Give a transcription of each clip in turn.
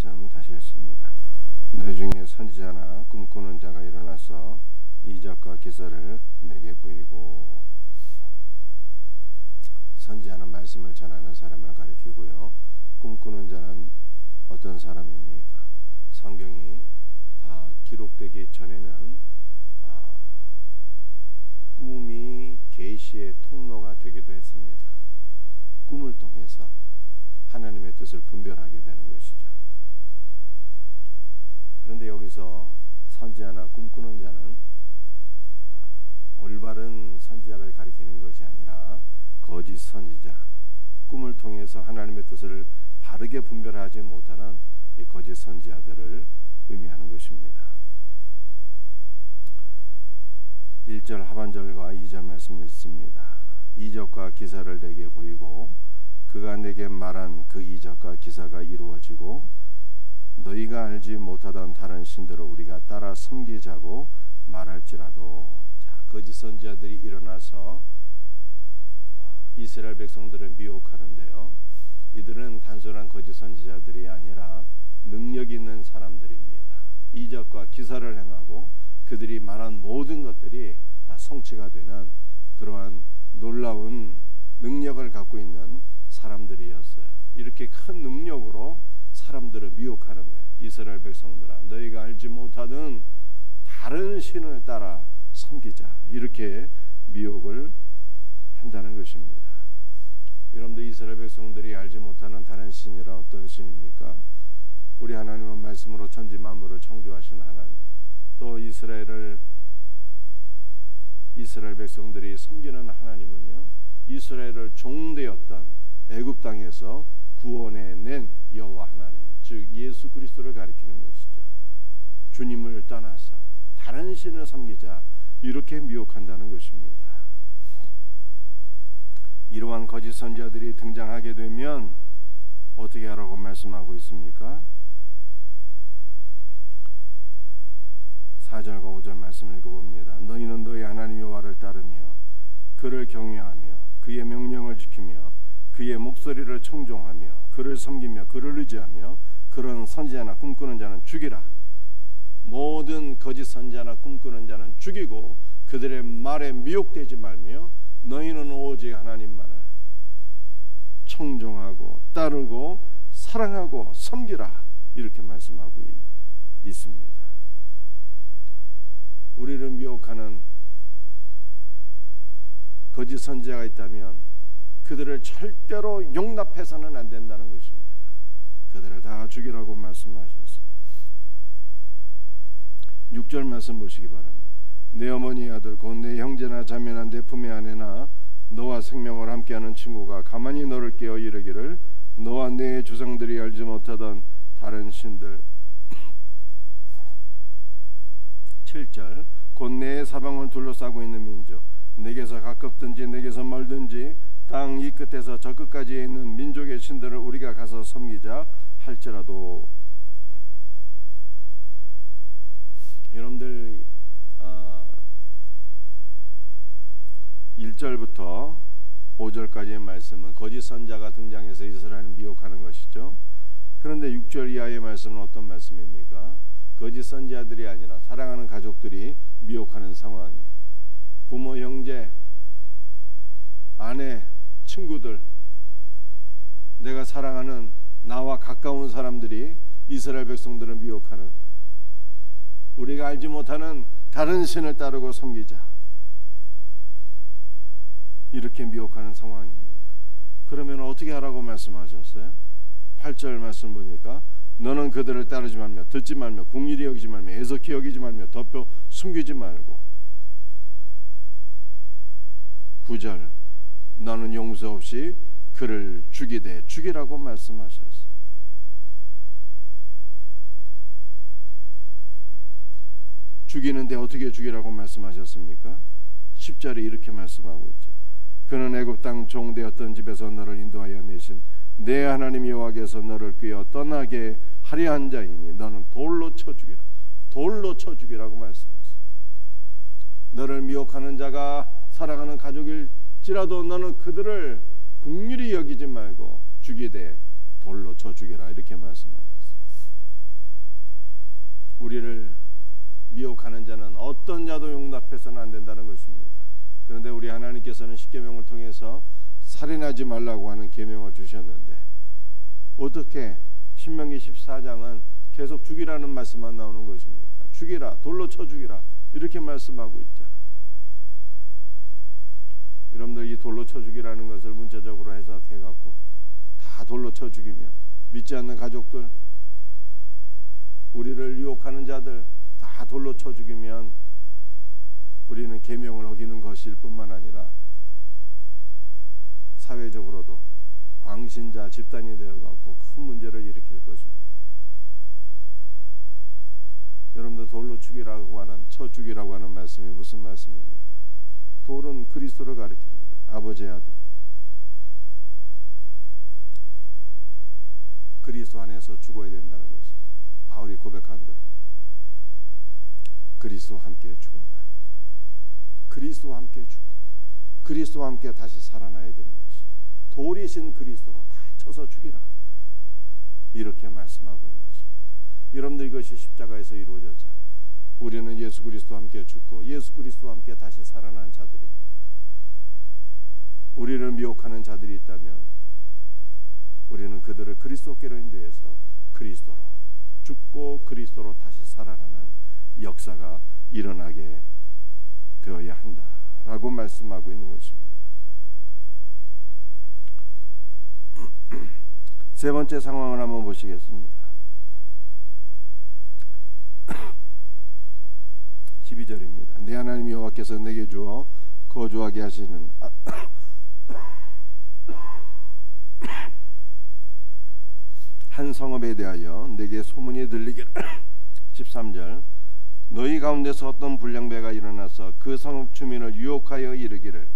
말씀 다시 읽습니다. 너희 중에 선지자나 꿈꾸는 자가 일어나서 이적과 기사를 내게 보이고. 선지자는 말씀을 전하는 사람을 가리키고요, 꿈꾸는 자는 어떤 사람입니까? 성경이 다 기록되기 전에는 꿈이 계시의 통로가 되기도 했습니다. 꿈을 통해서 하나님의 뜻을 분별하게 되는 것이죠. 그런데 여기서 선지자나 꿈꾸는 자는 올바른 선지자를 가리키는 것이 아니라 거짓 선지자, 꿈을 통해서 하나님의 뜻을 바르게 분별하지 못하는 이 거짓 선지자들을 의미하는 것입니다. 1절 하반절과 2절 말씀을 읽습니다. 이적과 기사를 내게 보이고 그가 내게 말한 그 이적과 기사가 이루어지고 너희가 알지 못하던 다른 신들을 우리가 따라 섬기자고 말할지라도. 거짓 선지자들이 일어나서 이스라엘 백성들을 미혹하는데요, 이들은 단순한 거짓 선지자들이 아니라 능력 있는 사람들입니다. 이적과 기사를 행하고 그들이 말한 모든 것들이 다 성취가 되는 그러한 놀라운 능력을 갖고 있는 사람들이었어요. 이렇게 큰 능력으로 사람들을 미혹하는 거예요. 이스라엘 백성들아, 너희가 알지 못하던 다른 신을 따라 섬기자, 이렇게 미혹을 한다는 것입니다. 여러분들, 이스라엘 백성들이 알지 못하는 다른 신이란 어떤 신입니까? 우리 하나님은 말씀으로 천지 만물을 창조하신 하나님, 또 이스라엘 백성들이 섬기는 하나님은요, 이스라엘을 종되었던 애굽 땅에서 구원해낸 여호와 하나님, 즉 예수 그리스도를 가리키는 것이죠. 주님을 떠나서 다른 신을 섬기자, 이렇게 미혹한다는 것입니다. 이러한 거짓 선지자들이 등장하게 되면 어떻게 하라고 말씀하고 있습니까? 4절과 5절 말씀을 읽어봅니다. 너희는 너희 하나님 여호와를 따르며 그를 경외하며 그의 명령을 지키며 그의 목소리를 청종하며 그를 섬기며 그를 의지하며 그런 선지자나 꿈꾸는 자는 죽이라. 모든 거짓 선지자나 꿈꾸는 자는 죽이고 그들의 말에 미혹되지 말며 너희는 오직 하나님만을 청종하고 따르고 사랑하고 섬기라, 이렇게 말씀하고 있습니다. 우리를 미혹하는 거짓 선지자가 있다면 그들을 절대로 용납해서는 안 된다는 것입니다. 그들을 다 죽이라고 말씀하셨어요. 6절 말씀 보시기 바랍니다. 내 어머니의 아들 곧 내 형제나 자매나 내 품의 아내나 너와 생명을 함께하는 친구가 가만히 너를 깨어 이르기를 너와 내 조상들이 알지 못하던 다른 신들. 7절 곧 내 사방을 둘러싸고 있는 민족, 내게서 가깝든지 내게서 멀든지 땅 이 끝에서 저 끝까지에 있는 민족의 신들을 우리가 가서 섬기자 할지라도. 여러분들, 1절부터 5절까지의 말씀은 거짓 선지자가 등장해서 이스라엘을 미혹하는 것이죠. 그런데 6절 이하의 말씀은 어떤 말씀입니까? 거짓 선지자들이 아니라 사랑하는 가족들이 미혹하는 상황이에요. 부모, 형제, 아내, 친구들, 내가 사랑하는 나와 가까운 사람들이 이스라엘 백성들을 미혹하는 거예요. 우리가 알지 못하는 다른 신을 따르고 섬기자, 이렇게 미혹하는 상황입니다. 그러면 어떻게 하라고 말씀하셨어요? 8절 말씀 보니까 너는 그들을 따르지 말며 듣지 말며 궁일이 여기지 말며 애석히 여기지 말며 덮여 숨기지 말고. 9절 너는 용서 없이 그를 죽이라고 말씀하셨어요. 죽이는데 어떻게 죽이라고 말씀하셨습니까? 10절에 이렇게 말씀하고 있죠. 그는 애굽 땅 종되었던 집에서 너를 인도하여 내신 내 하나님 여호와께서 너를 꾀어 떠나게 하려 한 자이니 너는 돌로 쳐 죽이라. 돌로 쳐 죽이라고 말씀했어요. 너를 미혹하는 자가 사랑하는 가족일지라도 너는 그들을 긍휼히 여기지 말고 죽이되 돌로 쳐 죽이라, 이렇게 말씀하셨어요. 우리를 미혹하는 자는 어떤 자도 용납해서는 안 된다는 것입니다. 그런데 우리 하나님께서는 십계명을 통해서 살인하지 말라고 하는 계명을 주셨는데 어떻게 신명기 14장은 계속 죽이라는 말씀만 나오는 것입니까? 죽이라, 돌로 쳐 죽이라 이렇게 말씀하고 있잖아. 여러분들 이 돌로 쳐 죽이라는 것을 문자적으로 해석해갖고 다 돌로 쳐 죽이면 믿지 않는 가족들, 우리를 유혹하는 자들 다 돌로 쳐 죽이면 우리는 계명을 어기는 것일 뿐만 아니라 사회적으로도 광신자 집단이 되어갖고 큰 문제를 일으킬 것입니다. 여러분들 돌로 죽이라고 하는, 쳐 죽이라고 하는 말씀이 무슨 말씀입니까? 돌은 그리스도를 가리키는 거예요. 아버지의 아들. 그리스도 안에서 죽어야 된다는 것이죠. 바울이 고백한 대로 그리스도와 함께 죽었나니 그리스도와 함께 죽고 그리스도와 함께 다시 살아나야 되는 것이죠. 돌이신 그리스도로 다 쳐서 죽이라 이렇게 말씀하고 있는 것입니다. 여러분들 이것이 십자가에서 이루어졌잖아요. 우리는 예수 그리스도와 함께 죽고 예수 그리스도와 함께 다시 살아난 자들입니다. 우리를 미혹하는 자들이 있다면 우리는 그들을 그리스도께로 인도해서 그리스도로 죽고 그리스도로 다시 살아나는 역사가 일어나게 되어야 한다라고 말씀하고 있는 것입니다. 세 번째 상황을 한번 보시겠습니다. 12절입니다. 내 하나님 여호와께서 내게 주어 거주하게 하시는 한 성읍에 대하여 내게 소문이 들리기를 13절 너희 가운데서 어떤 불량배가 일어나서 그 성읍 주민을 유혹하여 이르기를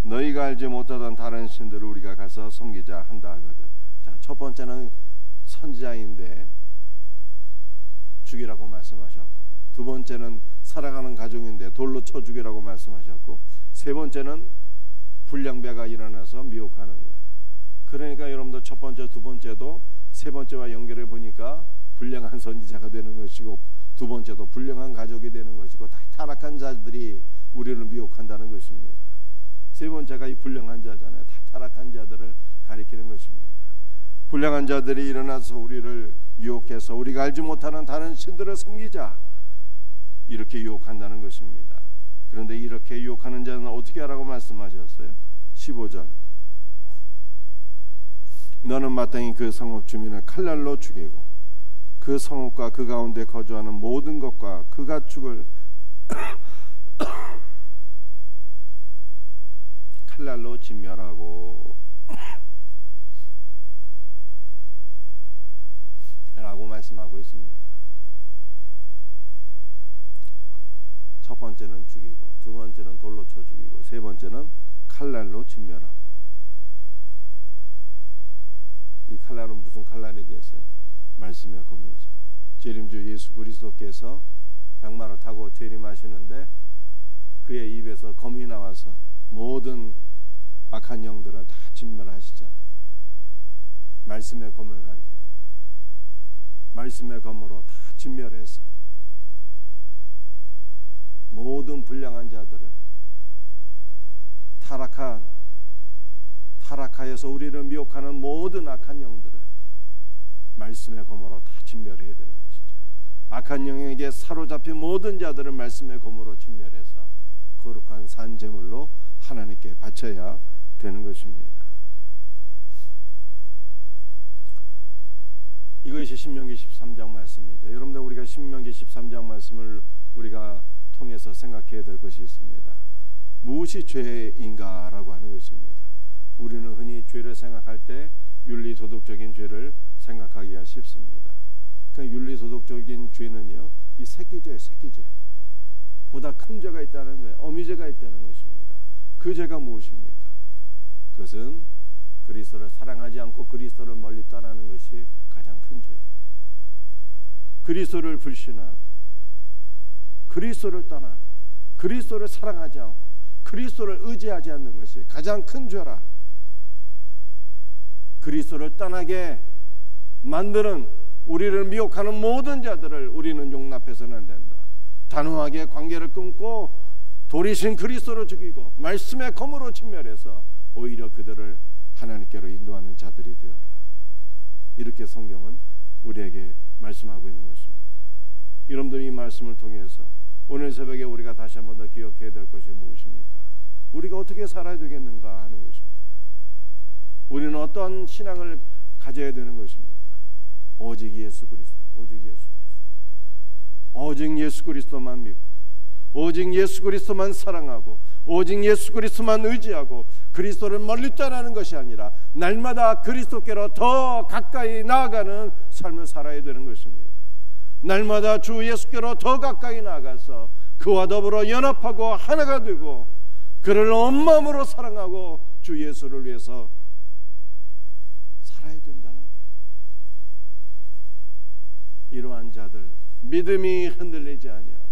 너희가 알지 못하던 다른 신들을 우리가 가서 섬기자 한다 하거든. 자, 첫 번째는 선지자인데 죽이라고 말씀하셨고, 두 번째는 살아가는 가족인데 돌로 쳐 죽이라고 말씀하셨고, 세 번째는 불량배가 일어나서 미혹하는 거예요. 그러니까 여러분들 첫 번째, 두 번째도 세 번째와 연결해 보니까 불량한 선지자가 되는 것이고, 두 번째도 불량한 가족이 되는 것이고, 다 타락한 자들이 우리를 미혹한다는 것입니다. 세 번째가 이 불량한 자잖아요. 다 타락한 자들을 가리키는 것입니다. 불량한 자들이 일어나서 우리를 유혹해서 우리가 알지 못하는 다른 신들을 섬기자 이렇게 유혹한다는 것입니다. 그런데 이렇게 유혹하는 자는 어떻게 하라고 말씀하셨어요? 15절 너는 마땅히 그 성읍 주민을 칼날로 죽이고 그 성읍과 그 가운데 거주하는 모든 것과 그 가축을 칼날로 진멸하고 라고 말씀하고 있습니다. 첫 번째는 죽이고, 두 번째는 돌로 쳐 죽이고, 세 번째는 칼날로 진멸하고. 이 칼날은 무슨 칼날이겠어요? 말씀의 검이죠. 재림주 예수 그리스도께서 병마를 타고 재림하시는데 그의 입에서 검이 나와서 모든 악한 영들을 다 진멸하시잖아요. 말씀의 검을 가리켜 말씀의 검으로 다 진멸해서 모든 불량한 자들을 타락하여서 우리를 미혹하는 모든 악한 영들을 말씀의 검으로 다 진멸해야 되는 것이죠. 악한 영에게 사로잡힌 모든 자들을 말씀의 검으로 진멸해서 거룩한 산제물로 하나님께 바쳐야 되는 것입니다. 이것이 신명기 13장 말씀이죠. 여러분들 우리가 신명기 13장 말씀을 우리가 통해서 생각해야 될 것이 있습니다. 무엇이 죄인가라고 하는 것입니다. 우리는 흔히 죄를 생각할 때 윤리도덕적인 죄를 생각하기가 쉽습니다. 그러니까 윤리도덕적인 죄는요, 이 새끼죄, 새끼죄 보다 큰 죄가 있다는 거예요. 어미죄가 있다는 것입니다. 그 죄가 무엇입니까? 그것은 그리스도를 사랑하지 않고 그리스도를 멀리 떠나는 것이 가장 큰 죄예요. 그리스도를 불신하고 그리스도를 떠나고 그리스도를 사랑하지 않고 그리스도를 의지하지 않는 것이 가장 큰 죄라. 그리스도를 떠나게 만드는 우리를 미혹하는 모든 자들을 우리는 용납해서는 안 된다. 단호하게 관계를 끊고 도리신 그리스도로 죽이고 말씀의 검으로 진멸해서 오히려 그들을 하나님께로 인도하는 자들이 되어라. 이렇게 성경은 우리에게 말씀하고 있는 것입니다. 여러분들이 이 말씀을 통해서 오늘 새벽에 우리가 다시 한번 더 기억해야 될 것이 무엇입니까? 우리가 어떻게 살아야 되겠는가 하는 것입니다. 우리는 어떤 신앙을 가져야 되는 것입니까? 오직 예수 그리스도, 오직 예수 그리스도, 오직 예수 그리스도만 믿고, 오직 예수 그리스도만 사랑하고, 오직 예수 그리스도만 의지하고 그리스도를 멀리 떠나는 것이 아니라 날마다 그리스도께로 더 가까이 나아가는 삶을 살아야 되는 것입니다. 날마다 주 예수께로 더 가까이 나아가서 그와 더불어 연합하고 하나가 되고 그를 온 마음으로 사랑하고 주 예수를 위해서 살아야 된다는 거예요. 이러한 자들, 믿음이 흔들리지 아니하고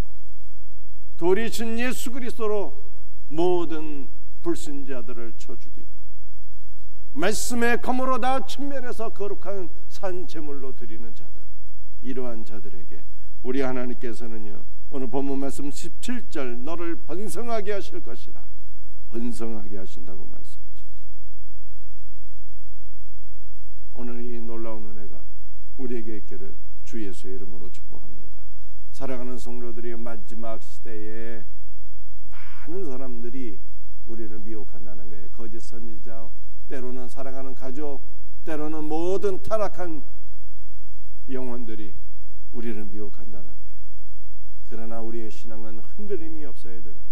돌이신 예수 그리스도로 모든 불신자들을 쳐 죽이고 말씀의 검으로 다 침멸해서 거룩한 산 제물로 드리는 자들, 이러한 자들에게 우리 하나님께서는요, 오늘 본문 말씀 17절 너를 번성하게 하실 것이라, 번성하게 하신다고 말씀하셨습니다. 오늘 이 놀라운 은혜가 우리에게 있기를 주 예수의 이름으로 축복합니다. 사랑하는 성도들이 마지막 시대에 많은 사람들이 우리를 미혹한다는 거예요. 거짓 선지자, 때로는 사랑하는 가족, 때로는 모든 타락한 영혼들이 우리를 미혹한다는 거예요. 그러나 우리의 신앙은 흔들림이 없어야 되는 거예요.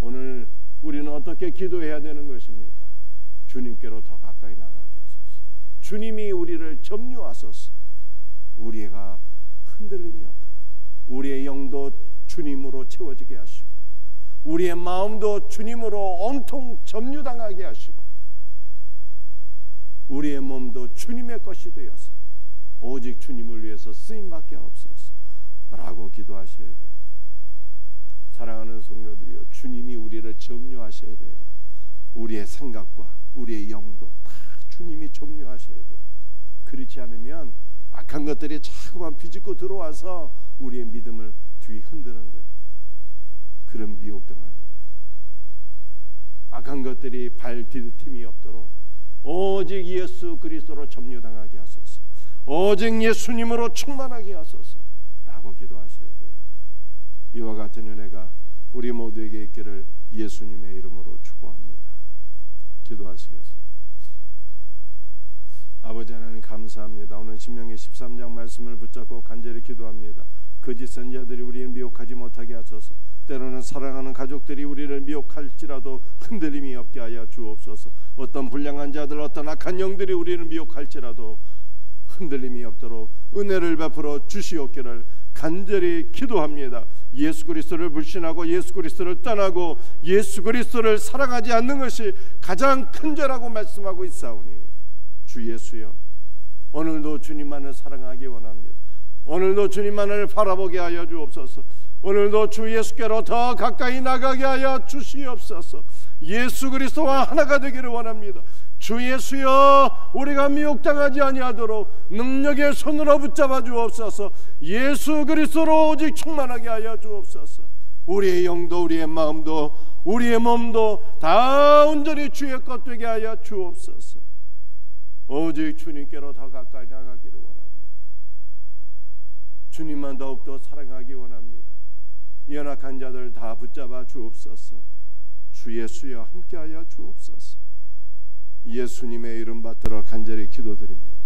오늘 우리는 어떻게 기도해야 되는 것입니까? 주님께로 더 가까이 나가게 하소서. 주님이 우리를 점유하소서. 우리가 흔들림이 없도록 우리의 영도 주님으로 채워지게 하시고 우리의 마음도 주님으로 온통 점유당하게 하시고 우리의 몸도 주님의 것이 되어서 오직 주님을 위해서 쓰임받게 하옵소서 라고 기도하셔야 돼요. 사랑하는 성도들이여, 주님이 우리를 점유하셔야 돼요. 우리의 생각과 우리의 영도 다 주님이 점유하셔야 돼요. 그렇지 않으면 악한 것들이 자꾸만 비집고 들어와서 우리의 믿음을 뒤 흔드는 거예요. 그런 미혹당하는 거예요. 악한 것들이 발 디딤이 없도록 오직 예수 그리스도로 점유당하게 하소서, 오직 예수님으로 충만하게 하소서 라고 기도하셔야 돼요. 이와 같은 은혜가 우리 모두에게 있기를 예수님의 이름으로 축복합니다. 기도하시겠어요? 아버지 하나님 감사합니다. 오늘 신명기 13장 말씀을 붙잡고 간절히 기도합니다. 거짓 선지자들이 우리를 미혹하지 못하게 하소서. 때로는 사랑하는 가족들이 우리를 미혹할지라도 흔들림이 없게 하여 주옵소서. 어떤 불량한 자들, 어떤 악한 영들이 우리를 미혹할지라도 흔들림이 없도록 은혜를 베풀어 주시옵기를 간절히 기도합니다. 예수 그리스도를 불신하고 예수 그리스도를 떠나고 예수 그리스도를 사랑하지 않는 것이 가장 큰 죄라고 말씀하고 있사오니 주 예수여, 오늘도 주님만을 사랑하기 원합니다. 오늘도 주님만을 바라보게 하여 주옵소서. 오늘도 주 예수께로 더 가까이 나가게 하여 주시옵소서. 예수 그리스도와 하나가 되기를 원합니다. 주 예수여, 우리가 미혹당하지 아니하도록 능력의 손으로 붙잡아 주옵소서. 예수 그리스도로 오직 충만하게 하여 주옵소서. 우리의 영도 우리의 마음도 우리의 몸도 다 온전히 주의 것 되게 하여 주옵소서. 오직 주님께로 더 가까이 나가기를 원합니다. 주님만 더욱더 사랑하기 원합니다. 연약한 자들 다 붙잡아 주옵소서. 주 예수여 함께하여 주옵소서. 예수님의 이름 받들어 간절히 기도드립니다.